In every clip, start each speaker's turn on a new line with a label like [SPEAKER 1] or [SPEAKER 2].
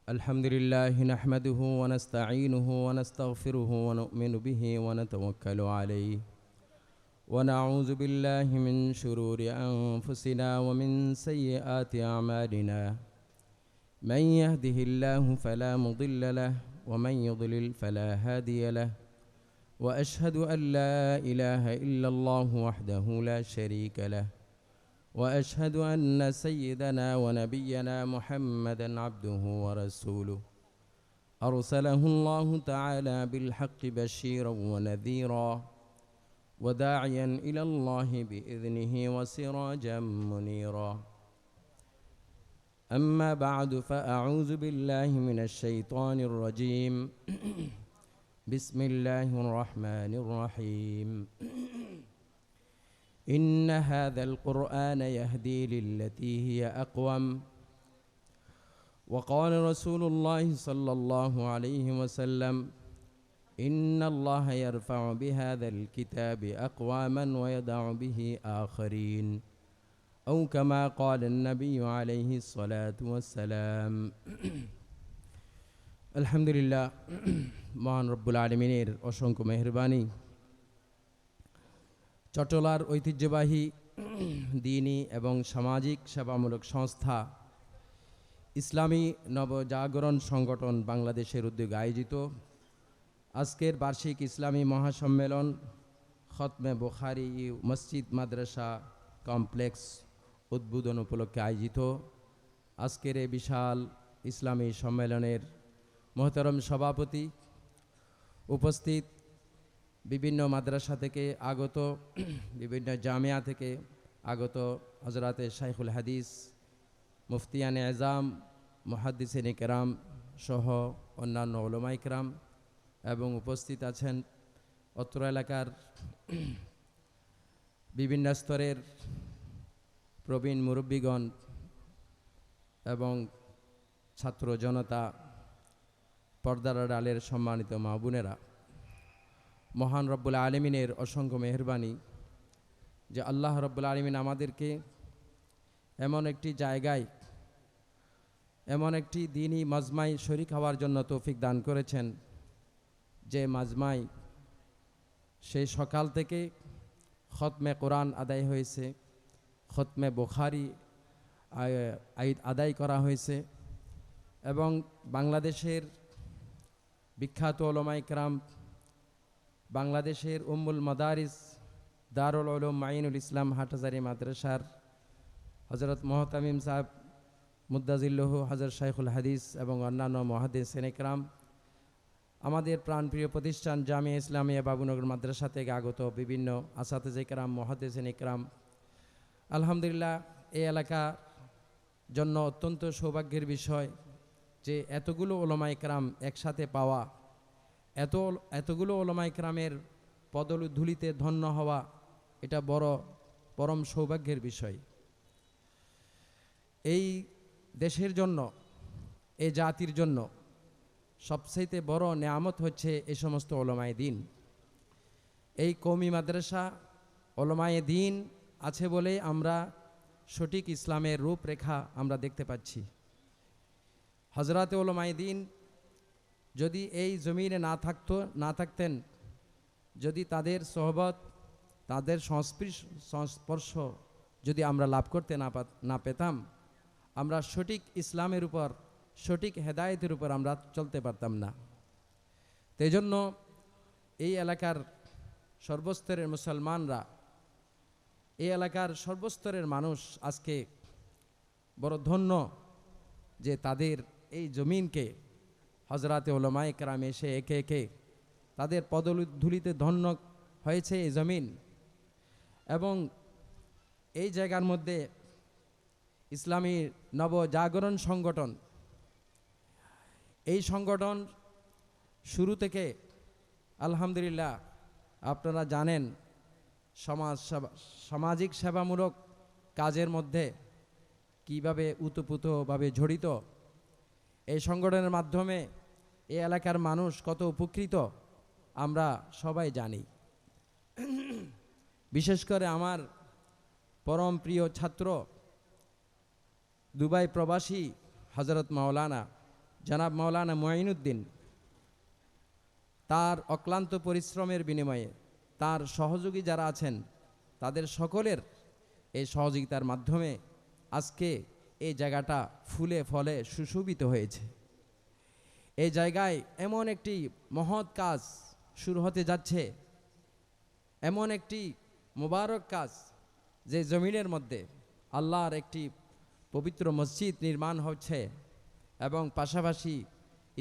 [SPEAKER 1] الحمد لله نحمده ونستعينه ونستغفره ونؤمن به ونتوكل عليه ونعوذ بالله من شرور أنفسنا ومن سيئات أعمالنا من يهده الله فلا مضل له ومن يضلل فلا هادي له وأشهد أن لا إله إلا الله وحده لا شريك له وأشهد أن سيدنا ونبينا محمدًا عبده ورسوله أرسله الله تعالى بالحق بشيرا ونذيرا وداعيا إلى الله بإذنه وسراجا منيرا أما بعد فأعوذ بالله من الشيطان الرجيم بسم الله الرحمن الرحيم إن هذا القرآن يهدي للتي هي أقوم وقال رسول الله صلى الله عليه وسلم إن الله يرفع بهذا الكتاب أقواما ويدع به آخرين أو كما قال النبي عليه الصلاة والسلام الحمد لله মহান রব্বুল আলামিনের অসংখ্য মেহেরবানি চট্টলার ঐতিহ্যবাহী দ্বীনি এবং সামাজিক সেবামূলক সংস্থা ইসলামী নবজাগরণ সংগঠন বাংলাদেশের উদ্যোগে আয়োজিত আজকের বার্ষিক ইসলামী মহাসম্মেলন খতমে বুখারী মসজিদ মাদ্রাসা কমপ্লেক্স উদ্বোধন উপলক্ষে আয়োজিত আজকের এই বিশাল ইসলামী সম্মেলনের মহতরম সভাপতি, উপস্থিত বিভিন্ন মাদ্রাসা থেকে আগত, বিভিন্ন জামিয়া থেকে আগত হযরতে শাইখুল হাদিস মুফতিয়ানে আজম মুহাদ্দিসিনে কেরাম সহ অন্যান্য উলামায়ে কেরাম এবং উপস্থিত আছেন অত্র এলাকার বিভিন্ন স্তরের প্রবীণ মুরব্বীগণ এবং ছাত্র জনতা, পর্দার আড়ালের সম্মানিত মা বোনেরা, মহান রব্বুল আলামিনের অসংখ্য মেহেরবানি যে আল্লাহ রব্বুল আলামিন আমাদেরকে এমন একটি জায়গায়, এমন একটি দ্বীনি মাজমায় শরীক হওয়ার জন্য তৌফিক দান করেছেন, যে মাজমায় সেই সকাল থেকে খতমে কোরআন আদায় হয়েছে, খতমে বুখারী আদায় করা হয়েছে এবং বাংলাদেশের বিখ্যাত উলামায়ে কেরাম, বাংলাদেশের উম্মুল মাদারিস দারুল উলুম মাইনুল ইসলাম হাটহাজারী মাদ্রাসার হযরত মুহতামিম সাহেব মুদ্দাজিল্লাহু হযরত শাইখুল হাদিস এবং অন্যান্য মুহাদ্দিসিনে কেরাম, আমাদের প্রাণপ্রিয় প্রতিষ্ঠান জামিয়া ইসলামিয়া বাবুনগর মাদ্রাসা থেকে আগত বিভিন্ন আসাতিজে কেরাম, মুহাদ্দিসিনে কেরাম, আলহামদুলিল্লাহ এই এলাকার জন্য অত্যন্ত সৌভাগ্যের বিষয় যে এতগুলো উলামায়ে কেরাম একসাথে পাওয়া, এতগুলো উলামায়ে কেরামের পদধূলিতে ধন্য হওয়া, এটা বড় পরম সৌভাগ্যের বিষয়। এই দেশের জন্য, এই জাতির জন্য সবচাইতে বড় নেয়ামত হচ্ছে এই সমস্ত উলামায়ে দ্বীন। এই কওমি মাদ্রাসা উলামায়ে দ্বীন আছে বলেই আমরা সঠিক ইসলামের রূপরেখা আমরা দেখতে পাচ্ছি। হযরতে উলামায়ে দ্বীন যদি এই জমিনে না থাকতেন, যদি তাদের সোহবত, তাদের সংস্পর্শ যদি আমরা লাভ করতে না পেতাম, আমরা সঠিক ইসলামের উপর, সঠিক হেদায়েতের উপর আমরা চলতে পারতাম না। সেই জন্য এই এলাকার সর্বস্তরের মুসলমানরা, এই এলাকার সর্বস্তরের মানুষ আজকে বড় ধন্য যে তাদের এই জমিনকে হযরতে উলামায়ে কেরাম এসে একে একে তাদের পদধূলিতে ধন্য হয়েছে এই জমিন। এবং এই জায়গার মধ্যে ইসলামী নবজাগরণ সংগঠন, এই সংগঠন শুরু থেকে আলহামদুলিল্লাহ আপনারা জানেন সামাজিক সেবামূলক কাজের মধ্যে কিভাবে উতপুতভাবে জড়িত। এই সংগঠনের মাধ্যমে এই এলাকার মানুষ কত উপকৃত আমরা সবাই জানি। বিশেষ করে আমার পরম প্রিয় ছাত্র দুবাই প্রবাসী হযরত মাওলানা জনাব মাওলানা মুঈনুদ্দিন তার অক্লান্ত পরিশ্রমের বিনিময়ে তার সহযোগী যারা আছেন তাদের সকলের এই সহযোগিতার মাধ্যমে আজকে এই জায়গাটা ফুলে ফলে সুশোভিত হয়েছে। এই জায়গায় এমন একটি মহৎ কাজ শুরু হতে যাচ্ছে, এমন একটি মুবারক কাজ যে জমিনের মধ্যে আল্লাহর একটি পবিত্র মসজিদ নির্মাণ হচ্ছে এবং পাশাপাশি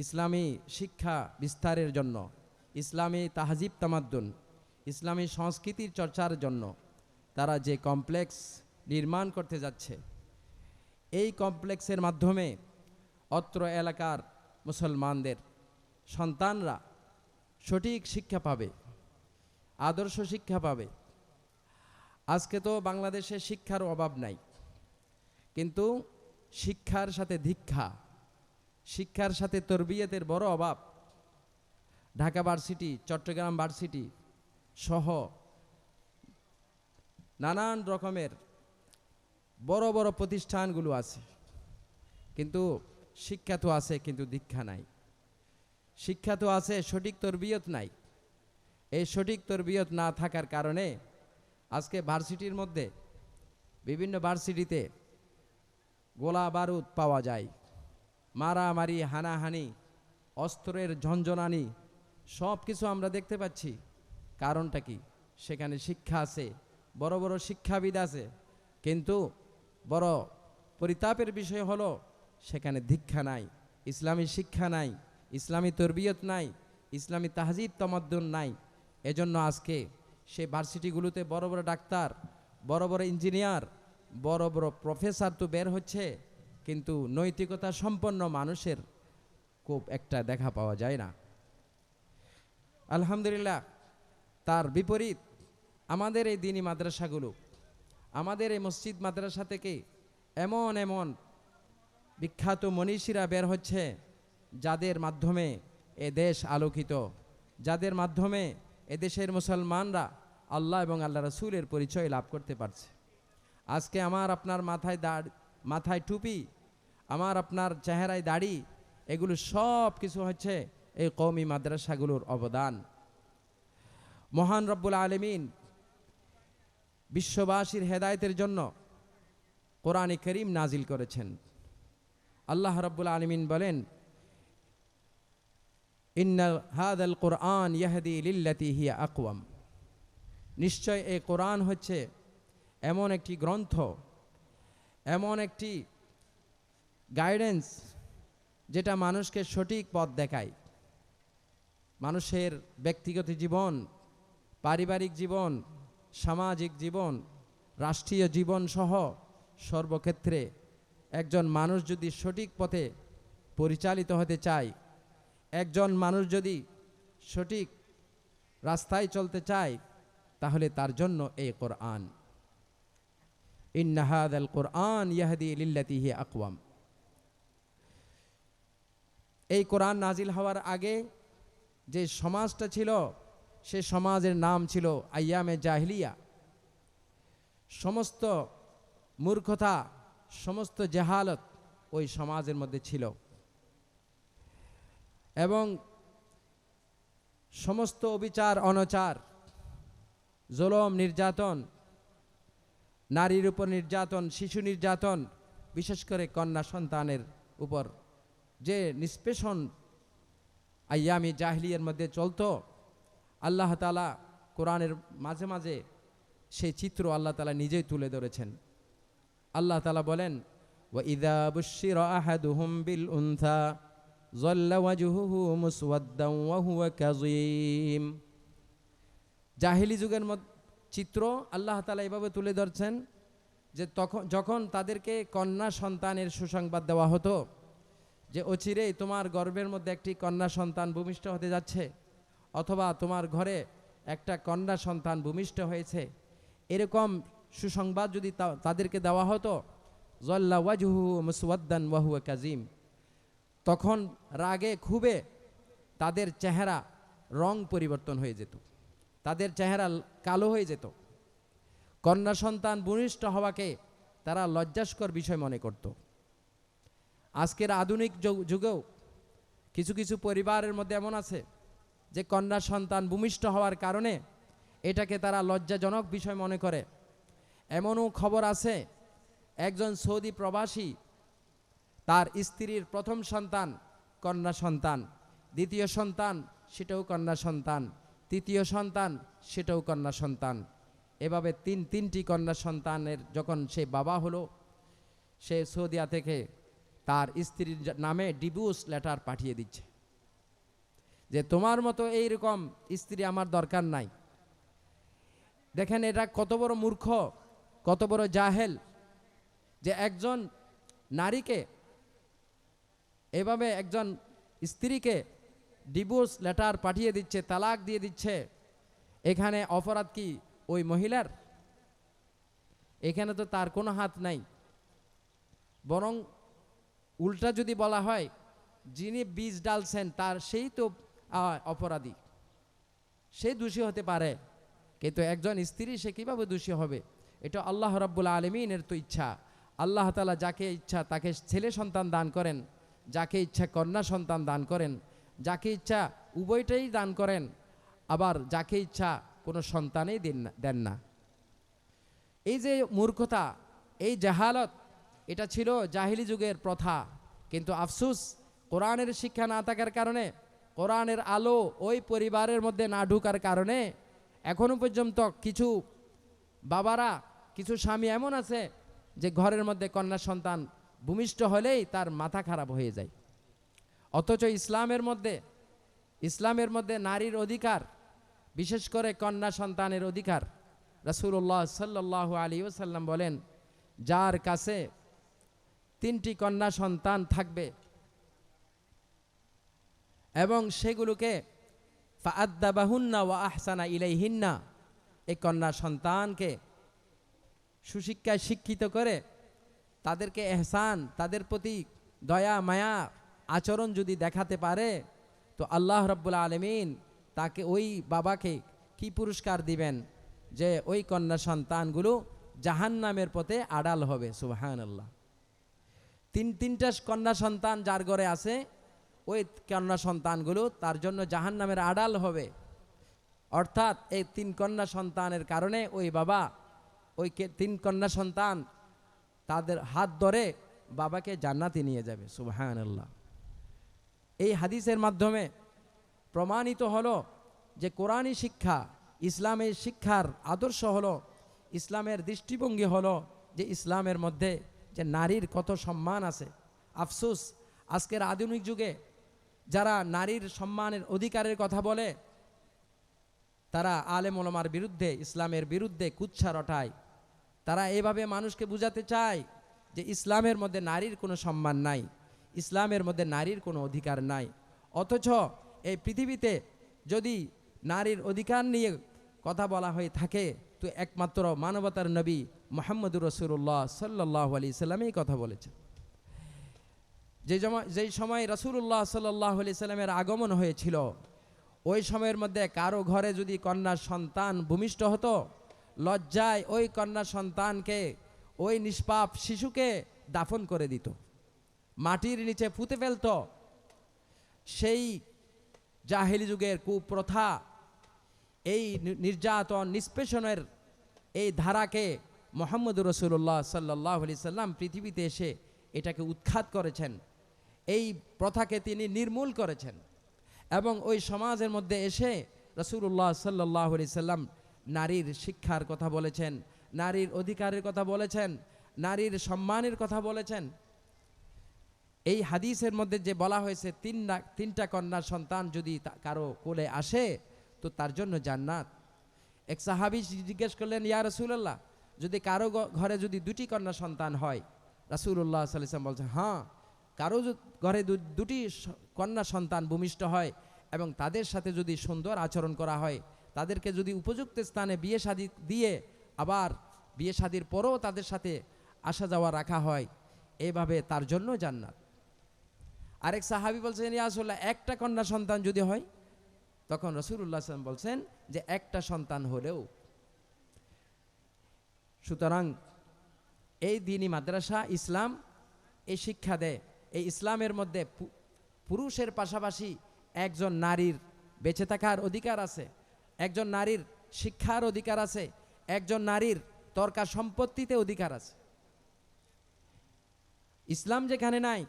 [SPEAKER 1] ইসলামী শিক্ষা বিস্তারের জন্য, ইসলামী তাহজিব তামাদ্দুন, ইসলামী সংস্কৃতির চর্চার জন্য তারা যে কমপ্লেক্স নির্মাণ করতে যাচ্ছে, এই কমপ্লেক্সের মাধ্যমে অত্র এলাকার মুসলমানদের সন্তানরা সঠিক শিক্ষা পাবে, আদর্শ শিক্ষা পাবে। আজকে তো বাংলাদেশে শিক্ষার অভাব নাই, কিন্তু শিক্ষার সাথে দীক্ষা, শিক্ষার সাথে তরবিয়তের বড় অভাব। ঢাকা ভার্সিটি, চট্টগ্রাম ভার্সিটি সহ নানান রকমের বড় বড় প্রতিষ্ঠানগুলো আছে, কিন্তু শিক্ষা তো আছে কিন্তু দীক্ষা নাই। শিক্ষা তো আছে, সঠিক তরবিয়ত নাই। এই সঠিক তরবিয়ত না থাকার কারণে আজকে ভার্সিটির মধ্যে, বিভিন্ন ভার্সিটিতে গোলা বারুদ পাওয়া যায়, মারামারি, হানাহানি, অস্ত্রের ঝনঝনানি সব কিছু আমরা দেখতে পাচ্ছি। কারণটা কি? সেখানে শিক্ষা আছে, বড় বড় শিক্ষাবিদ আছে, কিন্তু বড় পরিতাপের বিষয় হলো সেখানে দীক্ষা নাই, ইসলামী শিক্ষা নাই, ইসলামী তরবিয়ত নাই, ইসলামী তাহজিব তামাদ্দুন নাই। এজন্য আজকে সেই ভার্সিটিগুলোতে বড় বড় ডাক্তার, বড় বড় ইঞ্জিনিয়ার, বড় বড় প্রফেসর তো বের হচ্ছে, কিন্তু নৈতিকতা সম্পন্ন মানুষের খুব একটা দেখা পাওয়া যায় না। আলহামদুলিল্লাহ, তার বিপরীত আমাদের এই দ্বীনি মাদ্রাসাগুলো, আমাদের এই মসজিদ মাদ্রাসা থেকে এমন এমন বিখ্যাত মনীষীরা বের হচ্ছে, যাদের মাধ্যমে এ দেশ আলোকিত, যাদের মাধ্যমে এদেশের মুসলমানরা আল্লাহ এবং আল্লাহ রাসূলের পরিচয় লাভ করতে পারছে। আজকে আমার আপনার মাথায় টুপি, আমার আপনার চেহারায় দাড়ি, এগুলো সব কিছু হচ্ছে এই কওমি মাদ্রাসাগুলোর অবদান। মহান রব্বুল আলামিন বিশ্ববাসীর হেদায়েতের জন্য কোরআনে কারীম নাজিল করেছেন। আল্লাহ রব্বুল আলামিন বলেন, ইন্না হাযাল কুরআন ইয়াহদি লিল্লাতী হিয়া আকওয়াম। নিশ্চয় এই কোরআন হচ্ছে এমন একটি গ্রন্থ, এমন একটি গাইডেন্স যেটা মানুষকে সঠিক পথ দেখায়। মানুষের ব্যক্তিগত জীবন, পারিবারিক জীবন, সামাজিক জীবন, রাষ্ট্রীয় জীবন সহ সর্বক্ষেত্রে একজন মানুষ যদি সঠিক পথে পরিচালিত হতে চায়, একজন মানুষ যদি সঠিক রাস্তায় চলতে চায়, তাহলে তার জন্য এই কোরআন। ইন্না হাযাল কুরআন ইয়াহদি লিল্লাতী হিয়া আকওয়াম। এই কোরআন নাজিল হওয়ার আগে যে সমাজটা ছিল, সে সমাজের নাম ছিল আইয়ামে জাহিলিয়া। সমস্ত মূর্খতা, সমস্ত জাহালত ওই সমাজের মধ্যে ছিল, এবং সমস্ত অবিচার, অনাচার, জুলুম, নির্যাতন, নারীর উপর নির্যাতন, শিশু নির্যাতন, বিশেষ করে কন্যা সন্তানের উপর যে নিষ্পেষণ আইয়ামি জাহিলিয়ার মধ্যে চলতো, আল্লাহ তাআলা কোরআনের মাঝে মাঝে সেই চিত্র আল্লাহ তাআলা নিজেই তুলে ধরেছেন। আল্লাহ তাআলা বলেন, ওয়া ইযা বুশশিরা আহাদুহুম বিল উনসা যাল্লা ওয়াজহুহু মুসওয়াদ্দান ওয়া হুয়া কাযীম। জাহিলি যুগের চিত্র আল্লাহ তাআলা এভাবে তুলে ধরছেন যে যখন তাদেরকে কন্যা সন্তানের সুসংবাদ দেওয়া হতো যে অচিরেই তোমার গর্ভের মধ্যে একটি কন্যা সন্তান ভূমিষ্ঠ হতে যাচ্ছে, অথবা তোমার ঘরে একটা কন্যা সন্তান ভূমিষ্ঠ হয়েছে, এরকম সুসংবাদ যদি তাদেরকে দেওয়া হতো, যাল্লা ওয়াজহুহু মুসওয়াদ্দান ওয়া হুয়া কাযীম, তখন রাগে ক্ষোভে তাদের চেহারা রং পরিবর্তন হয়ে যেত, তাদের চেহারা কালো হয়ে যেত। কন্যা সন্তান ভূমিষ্ঠ হওয়াকে তারা লজ্জাস্কর বিষয় মনে করত। আজকের আধুনিক যুগেও কিছু কিছু পরিবারের মধ্যে এমন আছে যে কন্যা সন্তান ভূমিষ্ঠ হওয়ার কারণে এটাকে তারা লজ্জাজনক বিষয় মনে করে। এমনও খবর আছে, একজন সৌদি প্রবাসী তার স্ত্রীর প্রথম সন্তান কন্যা সন্তান, দ্বিতীয় সন্তান সেটাও কন্যা সন্তান, তৃতীয় সন্তান সেটাও কন্যা সন্তান, এভাবে তিনটি কন্যা সন্তানের যখন সে বাবা হলো, সে সৌদিয়া থেকে তার স্ত্রীর নামে ডিভোর্স লেটার পাঠিয়ে দিচ্ছে যে তোমার মতো এইরকম স্ত্রী আমার দরকার নাই। দেখেন এটা কত বড় মূর্খ, কত বড় জাহেল, যে একজন নারীকে এভাবে একজন স্ত্রীকে ডিভোর্স লেটার পাঠিয়ে দিচ্ছে, তালাক দিয়ে দিচ্ছে। এখানে অপরাধ কি ওই মহিলার? এখানে তো তার কোনো হাত নাই, বরং উল্টা যদি বলা হয় যিনি বীজ ডালছেন তার সেই তো অপরাধী, সে দোষী হতে পারে, কিন্তু একজন স্ত্রী সে কিভাবে দোষী হবে? এটা আল্লাহ রাব্বুল আলামিনের তো ইচ্ছা। আল্লাহ তাআলা যাকে ইচ্ছা তাকে ছেলে সন্তান দান করেন, যাকে ইচ্ছা কন্যা সন্তান দান করেন, যাকে ইচ্ছা উভয়টাই দান করেন, আবার যাকে ইচ্ছা কোনো সন্তানই দেন না। এই যে মূর্খতা, এই জাহালত, এটা ছিল জাহিলি যুগের প্রথা। কিন্তু আফসোস, কোরআনের শিক্ষা না থাকার কারণে, কোরআনের আলো ওই পরিবারের মধ্যে না ঢোকার কারণে এখনো পর্যন্ত কিছু বাবারা, কিছু স্বামী এমন আছে যে ঘরের মধ্যে কন্যা সন্তান ভূমিষ্ঠ হলেই তার মাথা খারাপ হয়ে যায়। অথচ ইসলামের মধ্যে নারীর অধিকার, বিশেষ করে কন্যা সন্তানের অধিকার, রাসূলুল্লাহ সাল্লাল্লাহু আলাইহি ওয়াসাল্লাম বলেন, যার কাছে 3টি কন্যা সন্তান থাকবে এবং সেগুলোকে ফাআদ্দাবাহুন্না ওয়া আহসানা ইলাইহিন্না, এই কন্যা সন্তানকে সুশিক্ষায় শিক্ষিত করে তাদেরকে এহসান, তাদের প্রতি দয়া মায়া আচরণ যদি দেখাতে পারে, তো আল্লাহ রাব্বুল আলামিন তাকে, ওই বাবাকে কি পুরস্কার দিবেন? যে ওই কন্যা সন্তানগুলো জাহান্নামের পথে আড়াল হবে। সুবহানাল্লাহ। তিনটা কন্যা সন্তান যার ঘরে আছে, ওই কন্যা সন্তানগুলো তার জন্য জাহান্নামের আড়াল হবে। অর্থাৎ এই 3 কন্যা সন্তানের কারণে ওই বাবা, ওই 3 কন্যা সন্তান তাদের হাত ধরে বাবাকে জান্নাতে নিয়ে যাবে। সুবহানাল্লাহ। এই হাদিসের মাধ্যমে প্রমাণিত হলো যে কোরআনী শিক্ষা, ইসলামের শিক্ষার আদর্শ হলো, ইসলামের দৃষ্টিভঙ্গি হলো যে ইসলামের মধ্যে যে নারীর কত সম্মান আছে। আফসোস, আজকের আধুনিক যুগে যারা নারীর সম্মানের অধিকারের কথা বলে, তারা আলেম ওলামার বিরুদ্ধে, ইসলামের বিরুদ্ধে কুৎসা রটায়। তারা এভাবে মানুষকে বুঝাতে চায় যে ইসলামের মধ্যে নারীর কোনো সম্মান নাই, ইসলামের মধ্যে নারীর কোনো অধিকার নাই। অথচ এই পৃথিবীতে যদি নারীর অধিকার নিয়ে কথা বলা হয়ে থাকে, তো একমাত্র মানবতার নবী মুহাম্মদুর রাসূলুল্লাহ সাল্লাল্লাহু আলাইহি সাল্লাম এই কথা বলেছেন। যেই সময় রাসূলুল্লাহ সাল্লাল্লাহু আলাইহি সাল্লামের আগমন হয়েছিল, ওই সময়ের মধ্যে কারো ঘরে যদি কন্যা সন্তান ভূমিষ্ঠ হতো, লজ্জায় ওই কন্যা সন্তানকে, ওই নিষ্পাপ শিশুকে দাফন করে দিত, মাটির নিচে পুঁতে ফেলত। সেই জাহেলি যুগের কুপ্রথা, এই নির্যাতন নিষ্পেষণের এই ধারাকে মুহাম্মদুর রাসূলুল্লাহ সাল্লাল্লাহু আলাইহি সাল্লাম পৃথিবীতে এসে এটাকে উৎখাত করেছেন, এই প্রথাকে তিনি নির্মূল করেছেন। এবং ওই সমাজের মধ্যে এসে রাসূলুল্লাহ সাল্লাল্লাহু আলাইহি সাল্লাম নারীর শিক্ষার কথা বলেছেন, নারীর অধিকারের কথা বলেছেন, নারীর সম্মানের কথা বলেছেন। এই হাদিসের মধ্যে যে বলা হয়েছে 3টা কন্যা সন্তান যদি কারো কোলে আসে তো তার জন্য জান্নাত। এক সাহাবী জিজ্ঞেস করলেন, ইয়া রাসূলুল্লাহ, যদি কারো ঘরে যদি 2টি কন্যা সন্তান হয়? রাসূলুল্লাহ সাল্লাল্লাহু আলাইহি ওয়াসাল্লাম বলছেন, হ্যাঁ, কারো ঘরে 2টি কন্যা সন্তান ভূমিষ্ঠ হয় এবং তাদের সাথে যদি সুন্দর আচরণ করা হয়, তাদেরকে যদি উপযুক্ত স্থানে বিয়ে শাদী দিয়ে আবার বিয়ে শাদীর পরেও তাদের সাথে আসা যাওয়া রাখা হয়, এইভাবে তার জন্য জান্নাত। আরেক সাহাবী বলছেন, ইয়া রাসূলুল্লাহ, একটা কন্যা সন্তান যদি হয়? তখন রাসূলুল্লাহ সাল্লাল্লাহু আলাইহি ওয়াসাল্লাম বলছেন যে একটা সন্তান হলেও। সুতরাং এই দ্বীনি মাদ্রাসা, ইসলাম এই শিক্ষা দেয়। এই ইসলামের মধ্যে পুরুষের পাশাপাশি একজন নারীর বেঁচে থাকার অধিকার আছে, একজন নারীর শিক্ষার অধিকার আছে, একজন নারীর তর্কা সম্পত্তিতে অধিকার আছে। ইসলাম যেখানে নাই,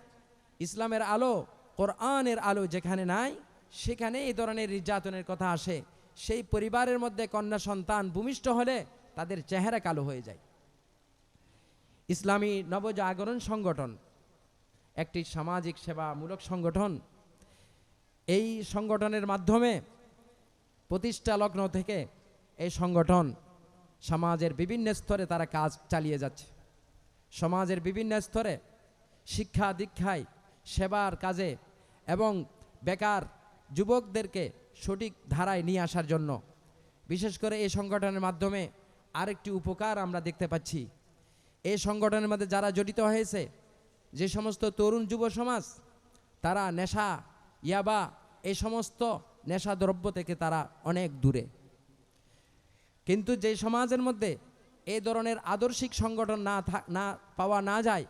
[SPEAKER 1] ইসলামের আলো, কোরআনের আলো যেখানে নাই, সেখানে এই ধরনের নির্যাতনের কথা আসে। সেই পরিবারের মধ্যে কন্যা সন্তান ভূমিষ্ঠ হলে তাদের চেহারা কালো হয়ে যায়। ইসলামী নবজাগরণ সংগঠন একটি সামাজিক সেবামূলক সংগঠন। এই সংগঠনের মাধ্যমে প্রতিষ্ঠা লগ্ন থেকে এই সংগঠন সমাজের বিভিন্ন স্তরে তারা কাজ চালিয়ে যাচ্ছে। সমাজের বিভিন্ন স্তরে শিক্ষা দীক্ষায়, সেবার কাজে এবং বেকার যুবকদেরকে সঠিক ধারায় নিয়ে আসার জন্য বিশেষ করে এই সংগঠনের মাধ্যমে আরেকটি উপকার আমরা দেখতে পাচ্ছি। এই সংগঠনের মধ্যে যারা জড়িত হয়েছে, যে সমস্ত তরুণ যুব সমাজ, তারা নেশা, ইয়াবা, এই সমস্ত নেশা দ্রব্য থেকে তারা অনেক দূরে। কিন্তু যে সমাজের মধ্যে এই ধরনের আদর্শিক সংগঠন না পাওয়া না যায়,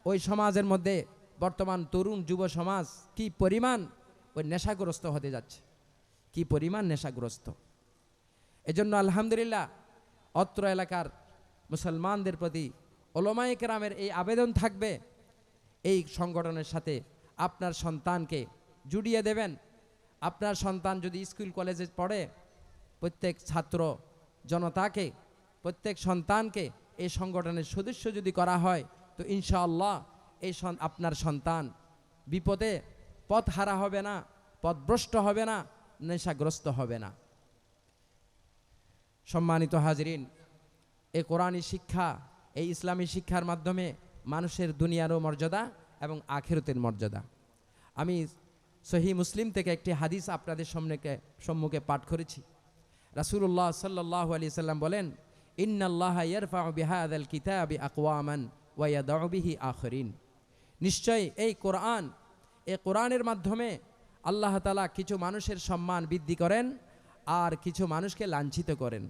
[SPEAKER 1] ওই সমাজের মধ্যে বর্তমান তরুণ যুব সমাজ কি পরিমাণ ওই নেশাগ্রস্ত হতে যাচ্ছে, কি পরিমাণ নেশাগ্রস্ত। এজন্য আলহামদুলিল্লাহ অত্র এলাকার মুসলমানদের প্রতি উলামায়ে কেরামের এই আবেদন থাকবে, এই সংগঠনের সাথে আপনার সন্তানকে জুড়িয়ে দেবেন। আপনার সন্তান যদি স্কুল কলেজে পড়ে, প্রত্যেক ছাত্র জনতাকে, প্রত্যেক সন্তানকে এই সংগঠনের সদস্য যদি করা হয়, তো ইনশাআল্লাহ এই আপনার সন্তান বিপদে পথ হারা হবে না, পথভ্রষ্ট হবে না, নেশাগ্রস্ত হবে না। সম্মানিত হাজরিন, এই কোরআনী শিক্ষা, এই ইসলামী শিক্ষার মাধ্যমে মানুষের দুনিয়ারও মর্যাদা এবং আখিরাতের মর্যাদা। আমি সহিহ মুসলিম থেকে একটি হাদিস আপনাদের সম্মুখে পাঠ করেছি। রাসূলুল্লাহ সাল্লাল্লাহু আলাইহি সাল্লাম বলেন, ইন্নাল্লাহা ইয়ারফাউ বিহাযাল কিতাবি আকওয়ামান ওয়া ইয়াদউ বিহি আখরিন। নিশ্চয়ই এই কোরআনের মাধ্যমে আল্লাহ তাআলা কিছু মানুষের সম্মান বৃদ্ধি করেন আর কিছু মানুষকে লাঞ্ছিত করেন।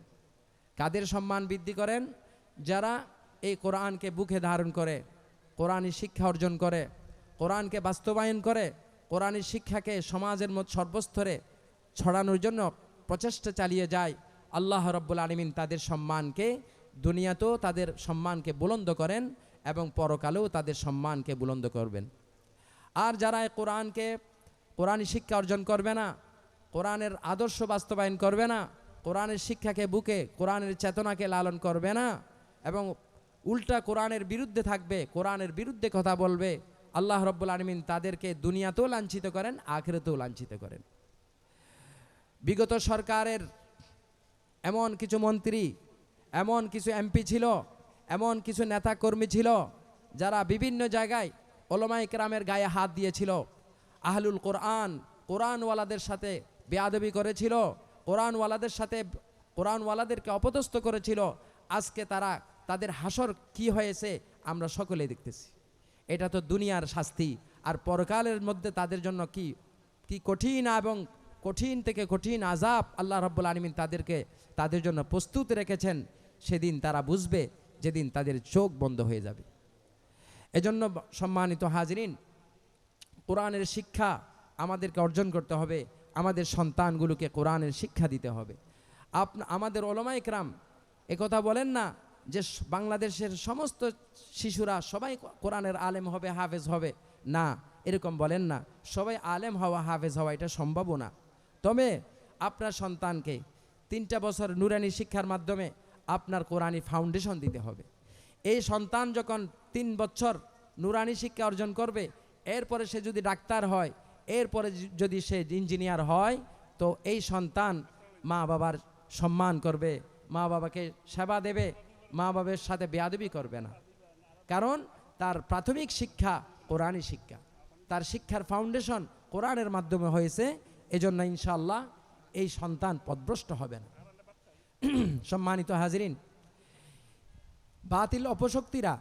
[SPEAKER 1] কাদের সম্মান বৃদ্ধি করেন? যারা এই কোরআনকে বুকে ধারণ করে, কোরআনী শিক্ষা অর্জন করে, কোরআনকে বাস্তবায়ন করে, কোরআনী শিক্ষাকে সমাজের সর্বস্তরে ছড়ানোর জন্য প্রচেষ্টা চালিয়ে যায়। আল্লাহ রাব্বুল আলামিন তাদের সম্মানকে, দুনিয়াতেও তাদের সম্মানকে বুলন্দ করেন এবং পরকালেও তাদের সম্মানকে বুলন্দ করবেন। আর যারা কোরআনী শিক্ষা অর্জন করবে না, কোরআনের আদর্শ বাস্তবায়ন করবে না, কোরআনের শিক্ষাকে বুকে, কোরআনের চেতনাকে লালন করবে না এবং উল্টা কোরআনের বিরুদ্ধে থাকবে, কোরআনের বিরুদ্ধে কথা বলবে, আল্লাহ রাব্বুল আলামিন তাদেরকে দুনিয়াতেও লাঞ্ছিত করেন, আখিরাতেও লাঞ্ছিত করেন। বিগত সরকারের এমন কিছু মন্ত্রী, এমন কিছু এমপি ছিল, এমন কিছু নেতা কর্মী ছিল, যারা বিভিন্ন জায়গায় উলামায়ে কেরামের গায়ে হাত দিয়েছিল, আহলুল কোরআনওয়ালাদের সাথে বেয়াদবি করেছিল, কোরআনওয়ালাদেরকে অপদস্থ করেছিল। আজকে তাদের হাসর কি হয়েছে আমরা সকলে দেখতেছি। এটা তো দুনিয়ার শাস্তি, আর পরকালের মধ্যে তাদের জন্য কি কঠিন এবং কঠিন থেকে কঠিন আযাব আল্লাহ রাব্বুল আলামিন তাদের জন্য প্রস্তুত রেখেছেন। সেদিন তারা বুঝবে, যেদিন তাদের চোখ বন্ধ হয়ে যাবে। এজন্য সম্মানিত হাজরিন, কোরআনের শিক্ষা আমাদেরকে অর্জন করতে হবে, আমাদের সন্তানগুলোকে কোরআনের শিক্ষা দিতে হবে। আমাদের উলামায়ে কেরাম একথা বলেন না যে বাংলাদেশের সমস্ত শিশুরা সবাই কোরআনের আলেম হবে, হাফেজ হবে, না, এরকম বলেন না। সবাই আলেম হওয়া, হাফেজ হওয়া এটা সম্ভব না। তবে আপনার সন্তানকে 3টা বছর নুরানি শিক্ষার মাধ্যমে আপনার কোরআনী ফাউন্ডেশন দিতে হবে। এই সন্তান যখন 3 বছর নুরানি শিক্ষা অর্জন করবে, এরপরে সে যদি ডাক্তার হয়, এরপরে যদি সে ইঞ্জিনিয়ার হয়, তো এই সন্তান মা বাবার সম্মান করবে, মা বাবাকে সেবা দেবে, মা বাবার সাথে বেয়াদবি করবে না। কারণ তার প্রাথমিক শিক্ষা কোরআনী শিক্ষা, তার শিক্ষার ফাউন্ডেশন কোরআনের মাধ্যমে হয়েছে। এজন্য ইনশাআল্লাহ এই সন্তান পথভ্রষ্ট হবে না। সম্মানিত হাজরিন, বাতিল অপশক্তিরা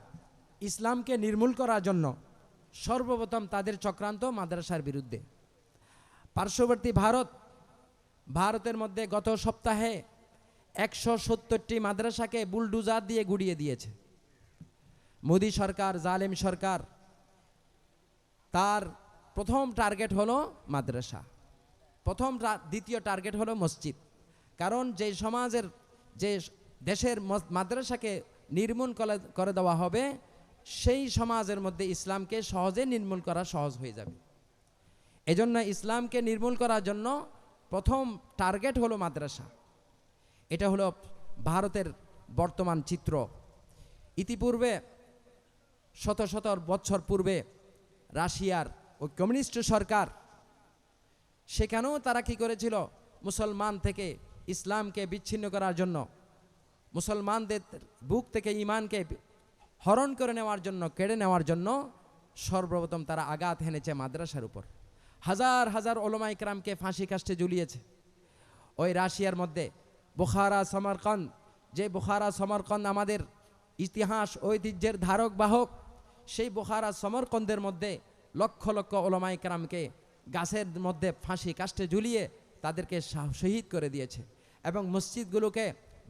[SPEAKER 1] ইসলামকে নির্মূল করার জন্য সর্বপ্রথম তাদের চক্রান্ত মাদ্রাসার বিরুদ্ধে। পার্শ্ববর্তী ভারতের মধ্যে গত সপ্তাহে 170টি মাদ্রাসাকে বুলডুজার দিয়ে গুড়িয়ে দিয়েছে মোদী সরকার, জালেম সরকার। তার প্রথম টার্গেট হলো মাদ্রাসা, দ্বিতীয় টার্গেট হলো মসজিদ। কারণ যে সমাজের, যে দেশের মাদ্রাসাকে নির্মূল করে দেওয়া হবে, সেই সমাজের মধ্যে ইসলামকে সহজে নির্মূল করা সহজ হয়ে যাবে। এজন্য ইসলামকে নির্মূল করার জন্য প্রথম টার্গেট হলো মাদ্রাসা। এটা হলো ভারতের বর্তমান চিত্র। ইতিপূর্বে শত শত বছর পূর্বে রাশিয়ার ওই কমিউনিস্ট সরকার, সেখানেও তারা কি করেছিল, মুসলমান থেকে ইসলামকে বিচ্ছিন্ন করার জন্য, মুসলমানদের বুক থেকে ঈমানকে হরণ করে নেওয়ার জন্য, কেড়ে নেওয়ার জন্য সর্বপ্রথম তারা আঘাত হেনেছে মাদ্রাসার উপর। হাজার হাজার ওলামা ইকরামকে ফাঁসি কাস্টে ঝুলিয়েছে। ওই রাশিয়ার মধ্যে বুখারা, সমরকন্দ, যে বুখারা সমরকন্দ আমাদের ইতিহাস ঐতিহ্যের ধারক বাহক, সেই বুখারা সমরকন্দের মধ্যে লক্ষ লক্ষ ওলামা ইকরামকে গাছের মধ্যে ফাঁসি কাস্টে ঝুলিয়ে তাদেরকে শহীদ করে দিয়েছে। এবং মসজিদগুলোকে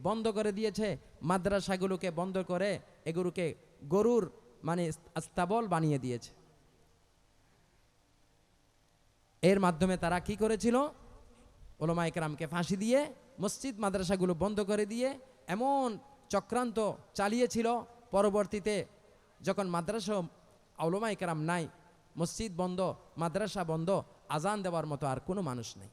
[SPEAKER 1] বন্ধ করে দিয়েছে, মাদ্রাসাগুলোকে বন্ধ করে এগুলোকে গরুর মানে আস্তাবল বানিয়ে দিয়েছে। এর মাধ্যমে তারা কি করেছিল, ওলামা ইকরামকে ফাঁসি দিয়ে মসজিদ মাদ্রাসাগুলো বন্ধ করে দিয়ে এমন চক্রান্ত চালিয়েছিল, পরবর্তীতে যখন মাদ্রাসা ওলামা ইকরাম নাই, মসজিদ বন্ধ, মাদ্রাসা বন্ধ, আজান দেওয়ার মতো আর কোনো মানুষ নেই।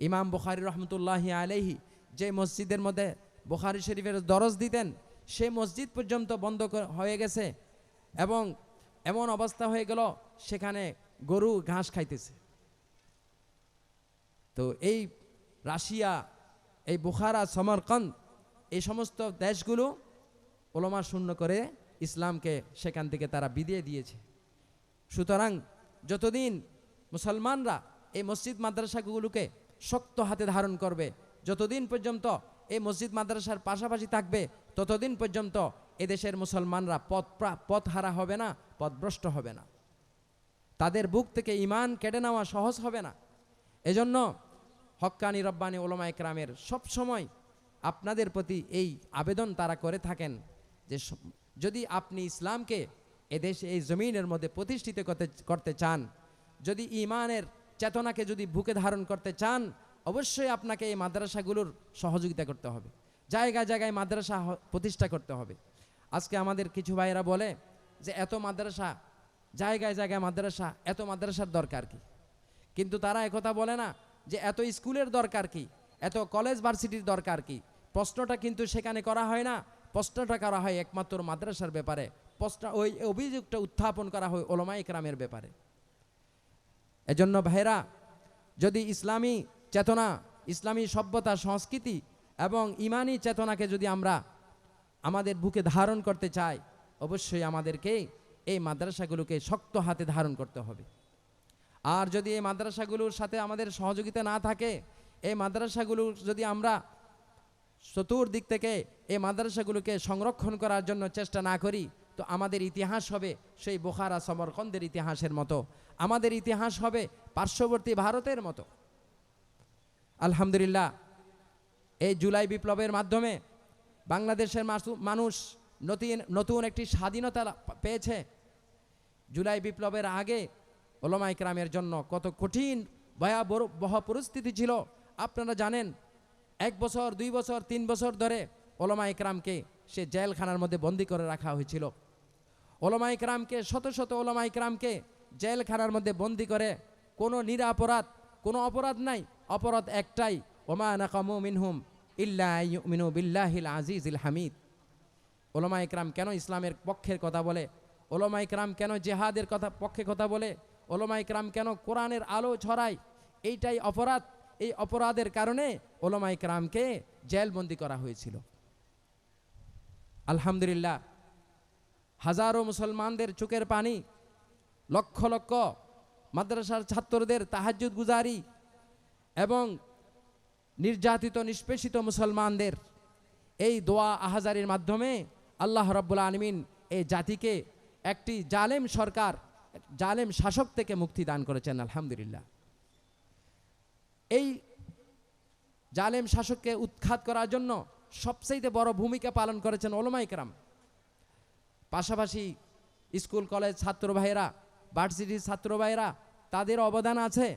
[SPEAKER 1] ইমাম বুখারী রহমতুল্লাহি আলাইহি যে মসজিদের মধ্যে বুখারী শরীফের দরজ দিতেন, সে মসজিদ পর্যন্ত বন্ধ হয়ে গেছে এবং এমন অবস্থা হয়ে গেল সেখানে গরু ঘাস খাইতেছে। তো এই রাশিয়া, এই বুখারা, সমরকন্দ, এই সমস্ত দেশগুলো ওলামা শূন্য করে ইসলামকে সেখান থেকে তারা বিদিয়ে দিয়েছে। সুতরাং যতদিন মুসলমানরা এই মসজিদ মাদ্রাসাগুলোকে শক্ত হাতে ধারণ করবে, যতদিন পর্যন্ত এই মসজিদ মাদ্রাসার পাশাপাশি থাকবে, ততদিন পর্যন্ত এদেশের মুসলমানরা পথ হারা হবে না, পথভ্রষ্ট হবে না, তাদের বুক থেকে ঈমান কেড়ে নেওয়া সহজ হবে না। এজন্য হক্কানি রব্বানি ওলামা ইকরামের সবসময় আপনাদের প্রতি এই আবেদন তারা করে থাকেন যে যদি আপনি ইসলামকে এদেশে, এই জমিনের মধ্যে প্রতিষ্ঠিত করতে চান, যদি ঈমানের চেতনাকে যদি বুকে ধারণ করতে চান, অবশ্যই আপনাকে এই মাদ্রাসাগুলোর সহযোগিতা করতে হবে, জায়গায় জায়গায় মাদ্রাসা প্রতিষ্ঠা করতে হবে। আজকে আমাদের কিছু ভাইয়েরা বলে যে এত মাদ্রাসা, জায়গায় জায়গায় মাদ্রাসা, এত মাদ্রাসার দরকার কি? কিন্তু তারা একথা বলে না যে এত স্কুলের দরকার কি, এত কলেজ ভার্সিটির দরকার কি। প্রশ্নটা কিন্তু সেখানে করা হয় না, প্রশ্নটা করা হয় একমাত্র মাদ্রাসার ব্যাপারে, ওই অভিযোগটা উত্থাপন করা হয় ওলামা ইকরামের ব্যাপারে। এজন্য ভাইরা, যদি ইসলামী চেতনা, ইসলামী সভ্যতা, সংস্কৃতি এবং ইমানি চেতনাকে যদি আমরা আমাদের বুকে ধারণ করতে চাই, অবশ্যই আমাদেরকে এই মাদ্রাসাগুলোকে শক্ত হাতে ধারণ করতে হবে। আর যদি এই মাদ্রাসাগুলোর সাথে আমাদের সহযোগিতা না থাকে, এই মাদ্রাসাগুলো যদি আমরা চতুর্দিক থেকে এই মাদ্রাসাগুলোকে সংরক্ষণ করার জন্য চেষ্টা না করি, তো আমাদের ইতিহাস হবে সেই বুখারা সমরকন্দের ইতিহাসের মতো, আমাদের ইতিহাস হবে পার্শ্ববর্তী ভারতের মতো। আলহামদুলিল্লাহ, এই জুলাই বিপ্লবের মাধ্যমে বাংলাদেশের মানুষ নতুন একটি স্বাধীনতা পেয়েছে। জুলাই বিপ্লবের আগে ওলামা ইকরামের জন্য কত কঠিন ভয়াবহ পরিস্থিতি ছিল আপনারা জানেন। 1 বছর, 2 বছর, 3 বছর ধরে ওলামা ইকরামকে সে জেলখানার মধ্যে বন্দি করে রাখা হয়েছিল। ওলামা ইকরামকে, শত শত ওলামা ইকরামকে জেলখানার মধ্যে বন্দি করে কোনো নিরপরাধ, কোনো অপরাধ নাই, অপরাধ একটাই, ওমা নাকামু মিনহুম ইল্লা ইউমিনু বিল্লাহিল আজিজিল হামিদ। ওলামা ইকরাম কেন ইসলামের পক্ষের কথা বলে, ওলামা ইকরাম কেন জিহাদের পক্ষে কথা বলে, ওলামা ইকরাম কেন কোরআনের আলো ছড়ায়, এইটাই অপরাধ। এই অপরাধের কারণে ওলামা ইকরামকে জেলবন্দি করা হয়েছিল। আলহামদুলিল্লাহ, হাজারো মুসলমানদের চোখের পানি, লক্ষ লক্ষ মাদ্রাসার ছাত্রদের তাহাজ্জুদ গুজারি এবং নির্যাতিত নিষ্পেষিত মুসলমানদের এই দোয়া আহাজারির মাধ্যমে আল্লাহ রাব্বুল আলামিন এই জাতিকে একটি জালেম সরকার, জালেম শাসক থেকে মুক্তি দান করেছেন। আলহামদুলিল্লাহ, এই জালেম শাসককে উৎখাত করার জন্য সবচেয়ে বড় ভূমিকা পালন করেছেন ওলামা ইকরাম। পাশাপাশি স্কুল কলেজ ছাত্র ভাইয়েরা ভার্সিটির ছাত্র ভাইরা তাদের অবদান আছে,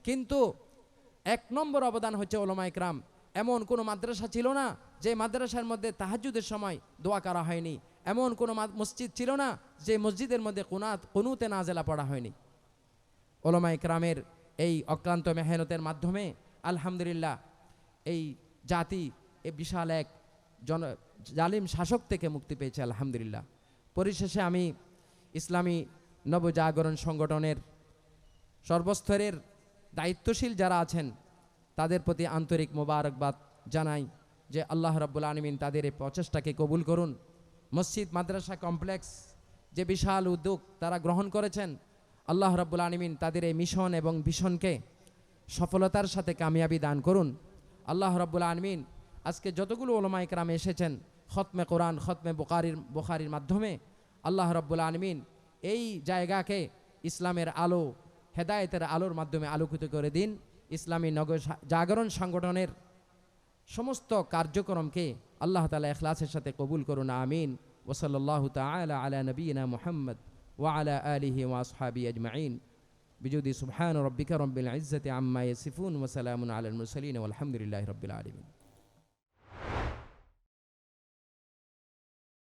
[SPEAKER 1] কিন্তু 1 নম্বর অবদান হচ্ছে উলামায়ে কেরাম। এমন কোনো মাদ্রাসা ছিল না যে মাদ্রাসার মধ্যে তাহাজ্জুদের সময় দোয়া করা হয়নি, এমন কোনো মসজিদ ছিল না যে মসজিদের মধ্যে কুনুতে নাজেলা পড়া হয়নি। উলামায়ে কেরামের এই অক্লান্ত মেহনতের মাধ্যমে আলহামদুলিল্লাহ এই জাতি এই বিশাল এক জালিম শাসক থেকে মুক্তি পেয়েছে আলহামদুলিল্লাহ। পরিশেষে আমি ইসলামী নবজাগরণ সংগঠনের সর্বস্তরের দায়িত্বশীল যারা আছেন তাদের প্রতি আন্তরিক মোবারকবাদ জানাই যে আল্লাহ রাব্বুল আলামিন তাদের এই প্রচেষ্টাকে কবুল করুন। মসজিদ মাদ্রাসা কমপ্লেক্স যে বিশাল উদ্যোগ তারা গ্রহণ করেছেন, আল্লাহ রাব্বুল আলামিন তাদের এই মিশন এবং ভিশনকে সফলতার সাথে কামিয়াবি দান করুন। আল্লাহ রাব্বুল আলামিন আজকে যতগুলো উলামায়ে কেরাম এসেছেন খতমে কোরআন খতমে বুখারীর মাধ্যমে, আল্লাহ রাব্বুল আলামিন এই জায়গাকে ইসলামের আলো হেদায়েতের আলোর মাধ্যমে আলোকিত করে দিন। ইসলামী জাগরণ সংগঠনের সমস্ত কার্যক্রমকে আল্লাহ তাআলা ইখলাসের সাথে কবুল করুন, আমিন। ওয়া সাল্লাল্লাহু তাআলা আলা নবিয়িনা মুহাম্মদ ওয়া আলা আলিহি ওয়া আসহাবিহি আজমাইন বিজুদি সুবহান রাব্বিকা রাব্বিল ইজ্জাতি আম্মা ইয়াসিফুন ওয়া সালামুন আলাল মুরসালিন ওয়াল হামদুলিল্লাহি রাব্বিল আলামিন।